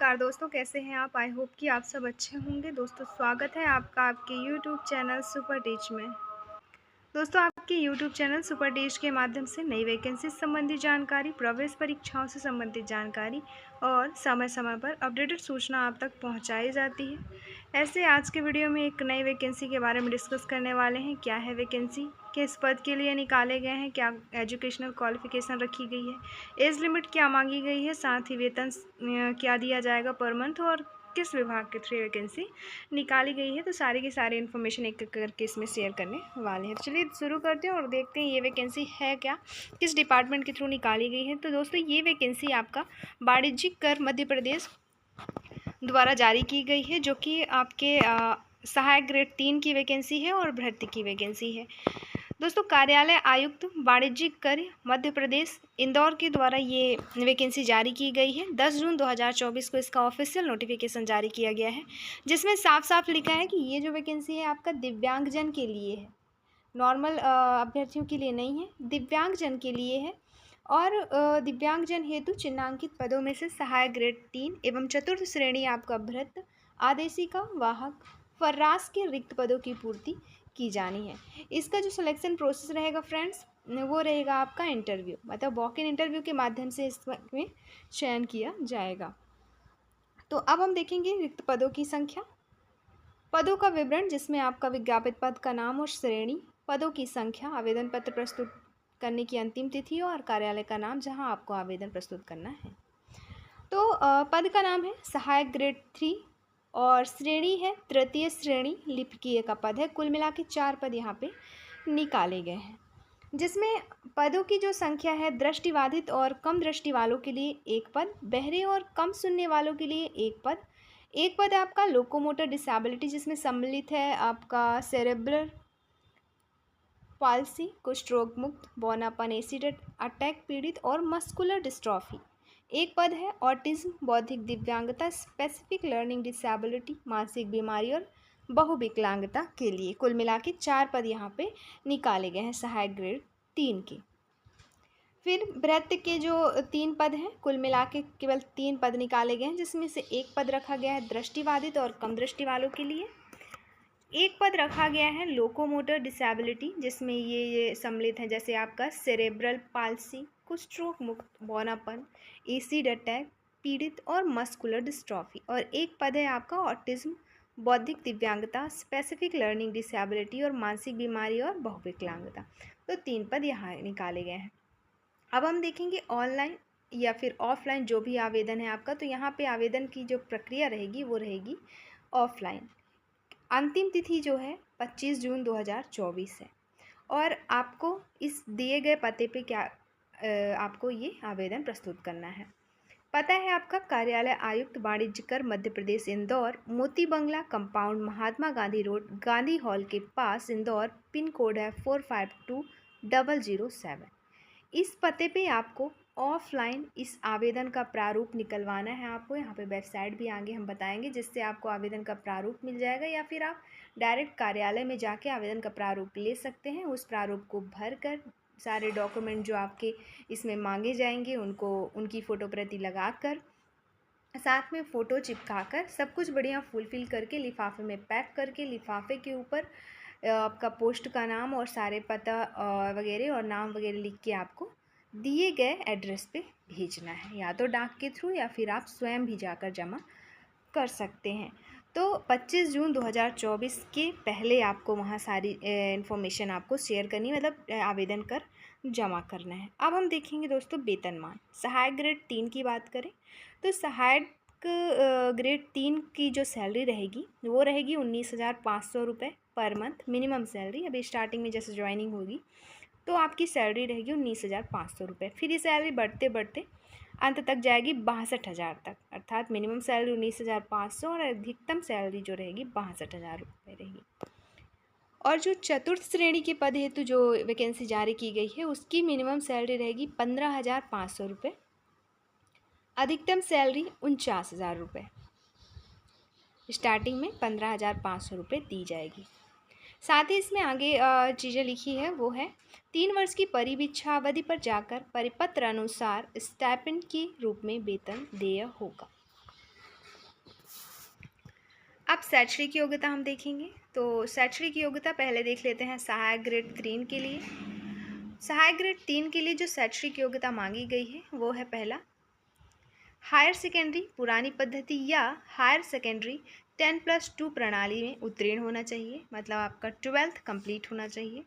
नमस्कार दोस्तों, कैसे हैं आप? आई होप कि आप सब अच्छे होंगे। दोस्तों स्वागत है आपका आपके यूट्यूब चैनल सुपर टीच में। दोस्तों आपके यूट्यूब चैनल सुपर टीच के माध्यम से नई वैकेंसी संबंधी जानकारी, प्रवेश परीक्षाओं से संबंधित जानकारी और समय समय पर अपडेटेड सूचना आप तक पहुंचाई जाती है। ऐसे आज के वीडियो में एक नई वैकेंसी के बारे में डिस्कस करने वाले हैं। क्या है वैकेंसी, किस पद के लिए निकाले गए हैं, क्या एजुकेशनल क्वालिफिकेशन रखी गई है, एज लिमिट क्या मांगी गई है, साथ ही वेतन क्या दिया जाएगा पर मंथ और किस विभाग के थ्रू वैकेंसी निकाली गई है। तो सारी की सारी इन्फॉर्मेशन एक एक करके इसमें शेयर करने वाले हैं। चलिए शुरू करते हैं और देखते हैं ये वैकेंसी है क्या, किस डिपार्टमेंट के थ्रू निकाली गई है। तो दोस्तों ये वैकेंसी आपका वाणिज्यिक कर मध्य प्रदेश द्वारा जारी की गई है, जो कि आपके सहायक ग्रेड 3 की वैकेंसी है और भर्ती की वैकेंसी है। दोस्तों कार्यालय आयुक्त वाणिज्यिक कर मध्य प्रदेश इंदौर के द्वारा ये वैकेंसी जारी की गई है। 10 जून 2024 को इसका ऑफिशियल नोटिफिकेशन जारी किया गया है, जिसमें साफ साफ लिखा है कि ये जो वैकेंसी है आपका दिव्यांगजन के लिए है, नॉर्मल अभ्यर्थियों के लिए नहीं है, दिव्यांगजन के लिए है। और दिव्यांगजन हेतु चिन्हांकित पदों में से सहायक ग्रेड 3 एवं चतुर्थ श्रेणी आपका भृत्य, आदेशिका, वाहक, फर्रास के रिक्त पदों की पूर्ति की जानी है। इसका जो सिलेक्शन प्रोसेस रहेगा फ्रेंड्स, वो रहेगा आपका इंटरव्यू, मतलब वॉक इन इंटरव्यू के माध्यम से इसमें चयन किया जाएगा। तो अब हम देखेंगे रिक्त पदों की संख्या, पदों का विवरण जिसमें आपका विज्ञापित पद का नाम और श्रेणी, पदों की संख्या, आवेदन पत्र प्रस्तुत करने की अंतिम तिथि और कार्यालय का नाम जहां आपको आवेदन प्रस्तुत करना है। तो पद का नाम है सहायक ग्रेड 3 और श्रेणी है तृतीय श्रेणी, लिपिकीय का पद है। कुल मिला के 4 पद यहाँ पे निकाले गए हैं, जिसमें पदों की जो संख्या है दृष्टिबाधित और कम दृष्टि वालों के लिए 1 पद, बहरे और कम सुनने वालों के लिए 1 पद, 1 पद है आपका लोकोमोटर डिसेबिलिटी जिसमें सम्मिलित है आपका सेरेब्रल पाल्सी, कुष्ठ रोग मुक्त, बौनापन, एसिड अटैक पीड़ित और मस्कुलर डिस्ट्रॉफी। 1 पद है ऑटिज्म, बौद्धिक दिव्यांगता, स्पेसिफिक लर्निंग डिसेबिलिटी, मानसिक बीमारी और बहुविकलांगता के लिए। कुल मिला के 4 पद यहाँ पे निकाले गए हैं सहायक ग्रेड 3 के। फिर भृत्य के जो 3 पद हैं, कुल मिला के केवल 3 पद निकाले गए हैं, जिसमें से 1 पद रखा गया है दृष्टिबाधित और कम दृष्टि वालों के लिए, 1 पद रखा गया है लोकोमोटर डिसेबिलिटी जिसमें ये सम्मिलित है जैसे आपका सेरेब्रल पाल्सी, कुष्ठ रोग मुक्त, बौनापन, एसिड अटैक पीड़ित और मस्कुलर डिस्ट्रॉफी, और 1 पद है आपका ऑटिज्म, बौद्धिक दिव्यांगता, स्पेसिफिक लर्निंग डिसेबिलिटी और मानसिक बीमारी और बहुविकलांगता। तो 3 पद यहाँ निकाले गए हैं। अब हम देखेंगे ऑनलाइन या फिर ऑफलाइन जो भी आवेदन है आपका। तो यहाँ पे आवेदन की जो प्रक्रिया रहेगी वो रहेगी ऑफलाइन। अंतिम तिथि जो है 25 जून 2024 है, और आपको इस दिए गए पते पे क्या आपको ये आवेदन प्रस्तुत करना है। पता है आपका कार्यालय आयुक्त वाणिज्य कर मध्य प्रदेश इंदौर, मोती बंगला compound, Mahatma Gandhi road, Gandhi hall के पास इंदौर, पिन कोड है 452007। इस पते पे आपको ऑफलाइन इस आवेदन का प्रारूप निकलवाना है। आपको यहाँ पे वेबसाइट भी आगे हम बताएंगे जिससे आपको आवेदन का प्रारूप मिल जाएगा, या फिर आप डायरेक्ट कार्यालय में जाके आवेदन का प्रारूप ले सकते हैं। उस प्रारूप को भर कर सारे डॉक्यूमेंट जो आपके इसमें मांगे जाएंगे उनको उनकी फ़ोटो प्रति लगा कर, साथ में फ़ोटो चिपका कर, सब कुछ बढ़िया फुलफिल करके लिफाफे में पैक करके, लिफाफे के ऊपर आपका पोस्ट का नाम और सारे पता वगैरह और नाम वगैरह लिख के आपको दिए गए एड्रेस पे भेजना है, या तो डाक के थ्रू या फिर आप स्वयं भी जाकर जमा कर सकते हैं। तो 25 जून 2024 के पहले आपको वहाँ सारी इन्फॉर्मेशन आपको शेयर करनी है, मतलब आवेदन कर जमा करना है। अब हम देखेंगे दोस्तों वेतनमान। सहायक ग्रेड 3 की बात करें तो सहायक ग्रेड 3 की जो सैलरी रहेगी वो रहेगी 19,500 रुपये पर मंथ, मिनिमम सैलरी। अभी स्टार्टिंग में जैसे ज्वाइनिंग होगी तो आपकी सैलरी रहेगी 19,500 रुपये। फिर ये सैलरी बढ़ते बढ़ते अंत तक जाएगी 62,000 तक, अर्थात मिनिमम सैलरी 19,500 और अधिकतम सैलरी जो रहेगी 62,000 रुपये रहेगी। और जो चतुर्थ श्रेणी के पद हेतु जो वैकेंसी जारी की गई है उसकी मिनिमम सैलरी रहेगी 15,500 रुपये, अधिकतम सैलरी 49,000 रुपये। स्टार्टिंग में 15,500 रुपये दी जाएगी। साथ ही इसमें आगे चीज़ें लिखी है वो है 3 वर्ष की परिवीक्षा अवधि पर जाकर परिपत्र अनुसार स्टाइपेंड के रूप में वेतन देय होगा। अब शैक्षणिक योग्यता हम देखेंगे। तो शैक्षणिक योग्यता पहले देख लेते हैं सहायक ग्रेड 3 के लिए। सहायक ग्रेड 3 के लिए जो शैक्षणिक योग्यता मांगी गई है वो है पहला, हायर सेकेंडरी पुरानी पद्धति या हायर सेकेंडरी 10+2 प्रणाली में उत्तीर्ण होना चाहिए, मतलब आपका 12th कंप्लीट होना चाहिए।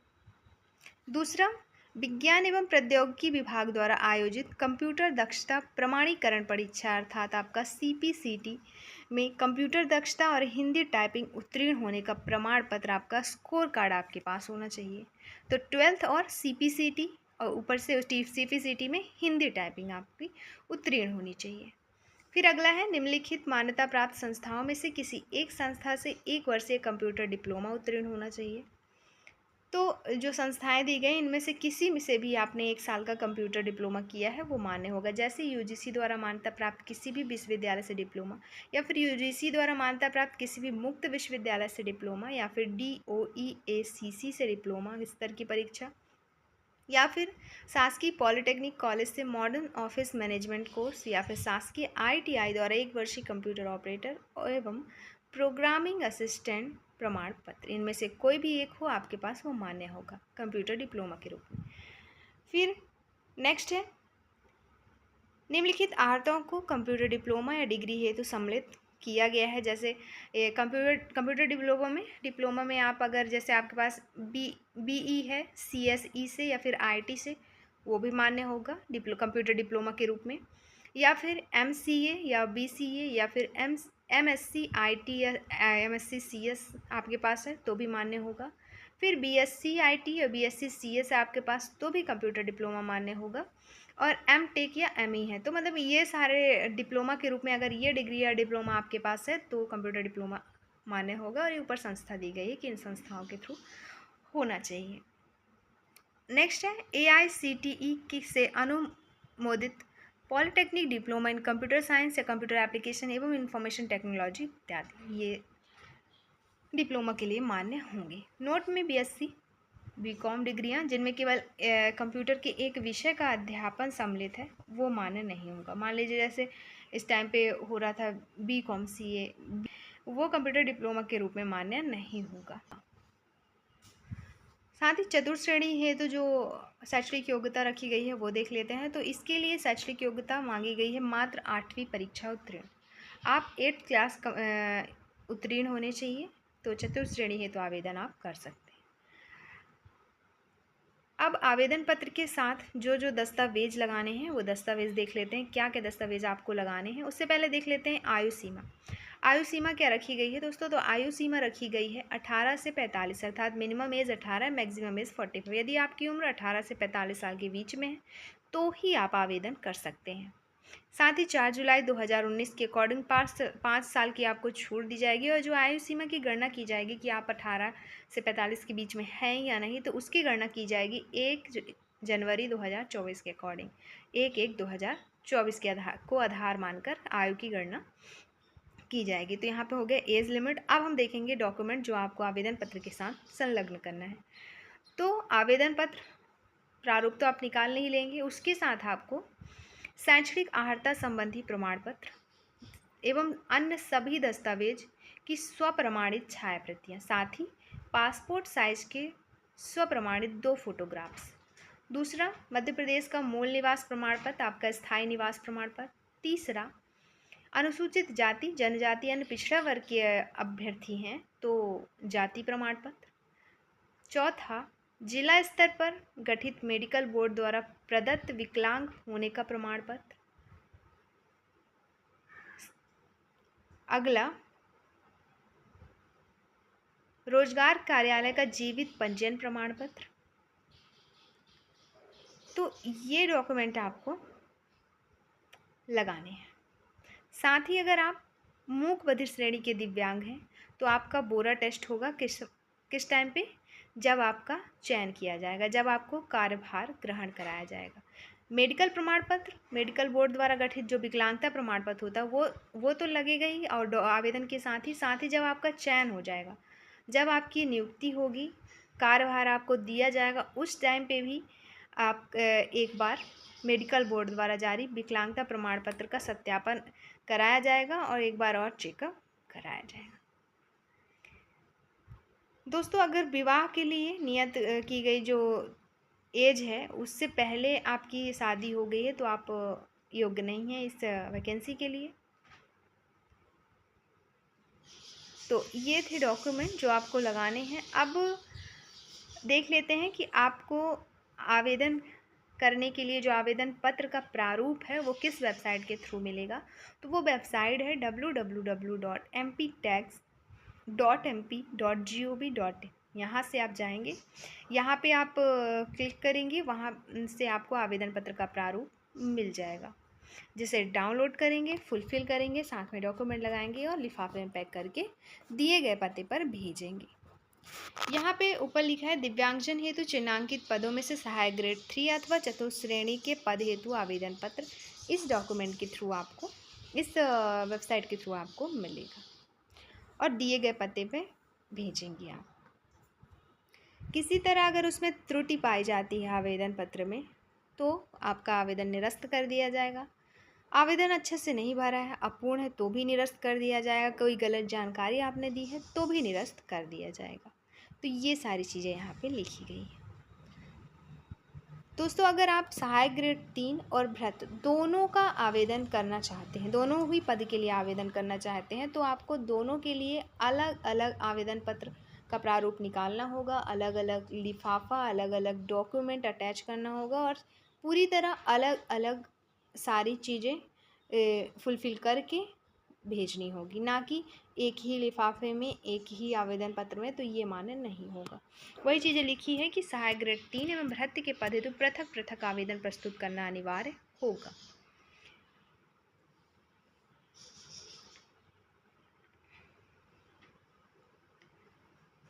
दूसरा, विज्ञान एवं प्रौद्योगिकी विभाग द्वारा आयोजित कंप्यूटर दक्षता प्रमाणीकरण परीक्षा अर्थात आपका CPCT में कंप्यूटर दक्षता और हिंदी टाइपिंग उत्तीर्ण होने का प्रमाण पत्र, आपका स्कोर कार्ड आपके पास होना चाहिए। तो 12th और CPCT और ऊपर से CPCT में हिंदी टाइपिंग आपकी उत्तीर्ण होनी चाहिए। फिर अगला है, निम्नलिखित मान्यता प्राप्त संस्थाओं में से किसी एक संस्था से 1 वर्षीय कंप्यूटर डिप्लोमा उत्तीर्ण होना चाहिए। तो जो संस्थाएं दी गई इनमें से किसी में से भी आपने 1 साल का कंप्यूटर डिप्लोमा किया है वो मान्य होगा। जैसे UGC द्वारा मान्यता प्राप्त किसी भी विश्वविद्यालय से डिप्लोमा, या फिर UGC द्वारा मान्यता प्राप्त किसी भी मुक्त विश्वविद्यालय से डिप्लोमा, या फिर DOEACC से डिप्लोमा स्तर की परीक्षा, या फिर शासकीय पॉलिटेक्निक कॉलेज से मॉडर्न ऑफिस मैनेजमेंट कोर्स, या फिर शासकीय ITI द्वारा 1 वर्षीय कंप्यूटर ऑपरेटर एवं प्रोग्रामिंग असिस्टेंट प्रमाण पत्र, इनमें से कोई भी एक हो आपके पास वो मान्य होगा कंप्यूटर डिप्लोमा के रूप में। फिर नेक्स्ट है, निम्नलिखित आर्हताओं को कंप्यूटर डिप्लोमा या डिग्री हेतु सम्मिलित किया गया है। जैसे कंप्यूटर डिप्लोमा में आप अगर जैसे आपके पास BE है CSE से या फिर IT से, वो भी मान्य होगा कंप्यूटर डिप्लोमा के रूप में, या फिर MCA या BCA या फिर MSc IT या MSc CS आपके पास है तो भी मान्य होगा। फिर BSc IT या BSc CS आपके पास तो भी कंप्यूटर डिप्लोमा मान्य होगा। और MTech या ME है, तो मतलब ये सारे डिप्लोमा के रूप में अगर ये डिग्री या डिप्लोमा आपके पास है तो कंप्यूटर डिप्लोमा मान्य होगा। और ये ऊपर संस्था दी गई है कि इन संस्थाओं के थ्रू होना चाहिए। नेक्स्ट है, AICTE से अनुमोदित polytechnic diploma in computer science या कंप्यूटर एप्लीकेशन एवं इंफॉर्मेशन टेक्नोलॉजी इत्यादि, ये डिप्लोमा के लिए मान्य होंगे। नोट में BSc BCom डिग्रियां जिनमें केवल कंप्यूटर के एक विषय का अध्यापन सम्मिलित है वो मान्य नहीं होगा। मान लीजिए जैसे इस टाइम पे हो रहा था BCom CA, वो कंप्यूटर डिप्लोमा के रूप में मान्य नहीं होगा। साथ ही चतुर्थ श्रेणी हेतु जो शैक्षणिक योग्यता रखी गई है वो देख लेते हैं। तो इसके लिए शैक्षणिक योग्यता मांगी गई है मात्र 8वीं परीक्षा उत्तीर्ण, आप 8th क्लास उत्तीर्ण होने चाहिए। तो चतुर्थ श्रेणी हेतु आवेदन आप कर सकते हैं। अब आवेदन पत्र के साथ जो जो दस्तावेज लगाने हैं वो दस्तावेज देख लेते हैं, क्या क्या दस्तावेज आपको लगाने हैं। उससे पहले देख लेते हैं आयु सीमा। आयु सीमा क्या रखी गई है दोस्तों? तो आयु सीमा रखी गई है 18 से 45, अर्थात मिनिमम एज 18, मैक्सिमम एज 45। यदि आपकी उम्र 18 से 45 साल के बीच में है तो ही आप आवेदन कर सकते हैं। साथ ही 4 जुलाई 2019 के अकॉर्डिंग 5 साल की आपको छूट दी जाएगी। और जो आयु सीमा की गणना की जाएगी कि आप 18 से 45 के बीच में हैं या नहीं, तो उसकी गणना की जाएगी 1 जनवरी 2024 के अकॉर्डिंग, 1/1/2024 के आधार मानकर आयु की गणना की जाएगी। तो यहाँ पे हो गया एज लिमिट। अब हम देखेंगे डॉक्यूमेंट जो आपको आवेदन पत्र के साथ संलग्न करना है। तो आवेदन पत्र प्रारूप तो आप निकाल नहीं लेंगे, उसके साथ आपको शैक्षणिक अर्हता संबंधी प्रमाण पत्र एवं अन्य सभी दस्तावेज की स्वप्रमाणित छायाप्रतियाँ, साथ ही पासपोर्ट साइज के स्वप्रमाणित 2 फोटोग्राफ्स। दूसरा, मध्य प्रदेश का मूल निवास प्रमाण पत्र, आपका स्थायी निवास प्रमाण पत्र। तीसरा, अनुसूचित जाति जनजाति अन्य पिछड़ा वर्ग के अभ्यर्थी हैं तो जाति प्रमाण पत्र। चौथा, जिला स्तर पर गठित मेडिकल बोर्ड द्वारा प्रदत्त विकलांग होने का प्रमाण पत्र। अगला, रोजगार कार्यालय का जीवित पंजीयन प्रमाण पत्र। तो ये डॉक्यूमेंट आपको लगाने हैं। साथ ही अगर आप मूक बधिर श्रेणी के दिव्यांग हैं तो आपका बोरा टेस्ट होगा किस टाइम पे? जब आपका चयन किया जाएगा, जब आपको कार्यभार ग्रहण कराया जाएगा। मेडिकल प्रमाण पत्र, मेडिकल बोर्ड द्वारा गठित जो विकलांगता प्रमाण पत्र होता है वो तो लगेगा ही। और आवेदन के साथ ही जब आपका चयन हो जाएगा, जब आपकी नियुक्ति होगी, कार्यभार आपको दिया जाएगा, उस टाइम पे भी आप एक बार मेडिकल बोर्ड द्वारा जारी विकलांगता प्रमाण पत्र का सत्यापन कराया जाएगा और एक बार और चेकअप कराया जाएगा। दोस्तों अगर विवाह के लिए नियत की गई जो एज है उससे पहले आपकी शादी हो गई है तो आप योग्य नहीं हैं इस वैकेंसी के लिए। तो ये थे डॉक्यूमेंट जो आपको लगाने हैं। अब देख लेते हैं कि आपको आवेदन करने के लिए जो आवेदन पत्र का प्रारूप है वो किस वेबसाइट के थ्रू मिलेगा। तो वो वेबसाइट है www.mptax.mp.gov.in। यहाँ से आप जाएंगे, यहाँ पे आप क्लिक करेंगे, वहाँ से आपको आवेदन पत्र का प्रारूप मिल जाएगा, जिसे डाउनलोड करेंगे, फुलफ़िल करेंगे, साथ में डॉक्यूमेंट लगाएंगे और लिफाफे में पैक करके दिए गए पते पर भेजेंगे। यहाँ पे ऊपर लिखा है दिव्यांगजन हेतु चिन्हांकित पदों में से सहायक ग्रेड 3 अथवा चतुर्थ श्रेणी के पद हेतु आवेदन पत्र इस डॉक्यूमेंट के थ्रू आपको, इस वेबसाइट के थ्रू आपको मिलेगा और दिए गए पते पे भेजेंगे आप। किसी तरह अगर उसमें त्रुटि पाई जाती है आवेदन पत्र में तो आपका आवेदन निरस्त कर दिया जाएगा। आवेदन अच्छे से नहीं भरा है, अपूर्ण है तो भी निरस्त कर दिया जाएगा। कोई गलत जानकारी आपने दी है तो भी निरस्त कर दिया जाएगा। तो ये सारी चीज़ें यहाँ पे लिखी गई हैं। दोस्तों अगर आप सहायक ग्रेड 3 और भ्रत दोनों का आवेदन करना चाहते हैं, दोनों ही पद के लिए आवेदन करना चाहते हैं, तो आपको दोनों के लिए अलग अलग आवेदन पत्र का प्रारूप निकालना होगा, अलग अलग लिफाफा, अलग अलग डॉक्यूमेंट अटैच करना होगा और पूरी तरह अलग अलग सारी चीज़ें फुलफ़िल करके भेजनी होगी, ना कि एक ही लिफाफे में एक ही आवेदन पत्र में। तो ये मान्य नहीं होगा। वही चीज़ें लिखी है कि सहायक ग्रेड 3 एवं भृत्य के पद हेतु पृथक पृथक आवेदन प्रस्तुत करना अनिवार्य होगा।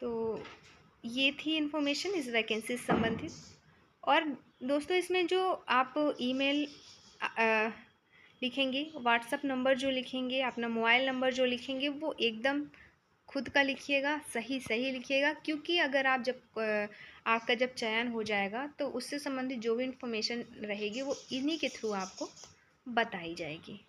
तो ये थी इन्फॉर्मेशन इस वैकेंसी से संबंधित। और दोस्तों इसमें जो आप ईमेल लिखेंगे, व्हाट्सअप नंबर जो लिखेंगे, अपना मोबाइल नंबर जो लिखेंगे वो एकदम खुद का लिखिएगा, सही सही लिखिएगा, क्योंकि अगर आप जब आपका जब चयन हो जाएगा तो उससे संबंधित जो भी इन्फॉर्मेशन रहेगी वो इन्हीं के थ्रू आपको बताई जाएगी।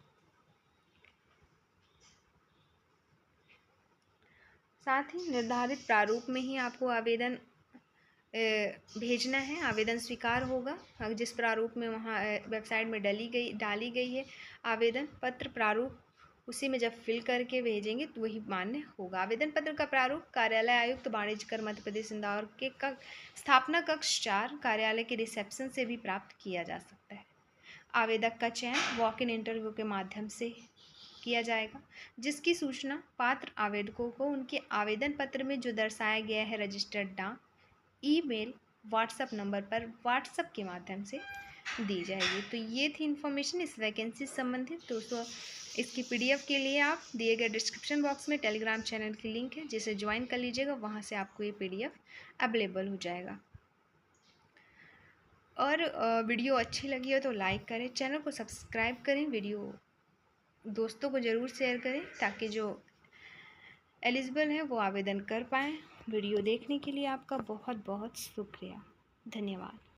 साथ ही निर्धारित प्रारूप में ही आपको आवेदन भेजना है, आवेदन स्वीकार होगा। जिस प्रारूप में वहाँ वेबसाइट में डाली गई है आवेदन पत्र प्रारूप, उसी में जब फिल करके भेजेंगे तो वही मान्य होगा। आवेदन पत्र का प्रारूप कार्यालय आयुक्त वाणिज्य कर मध्य प्रदेश इंदौर के स्थापना कक्ष 4 कार्यालय के रिसेप्शन से भी प्राप्त किया जा सकता है। आवेदक का चयन वॉक इन इंटरव्यू के माध्यम से किया जाएगा, जिसकी सूचना पात्र आवेदकों को उनके आवेदन पत्र में जो दर्शाया गया है रजिस्टर्ड डाक, ईमेल, व्हाट्सएप नंबर पर व्हाट्सएप के माध्यम से दी जाएगी। तो ये थी इन्फॉर्मेशन इस वैकेंसी से संबंधित। दोस्तों इसकी पीडीएफ के लिए आप दिए गए डिस्क्रिप्शन बॉक्स में टेलीग्राम चैनल की लिंक है, जिसे ज्वाइन कर लीजिएगा, वहाँ से आपको ये पीडीएफ अवेलेबल हो जाएगा। और वीडियो अच्छी लगी हो तो लाइक करें, चैनल को सब्सक्राइब करें, वीडियो दोस्तों को ज़रूर शेयर करें ताकि जो एलिजिबल हैं वो आवेदन कर पाएँ। वीडियो देखने के लिए आपका बहुत बहुत शुक्रिया। धन्यवाद।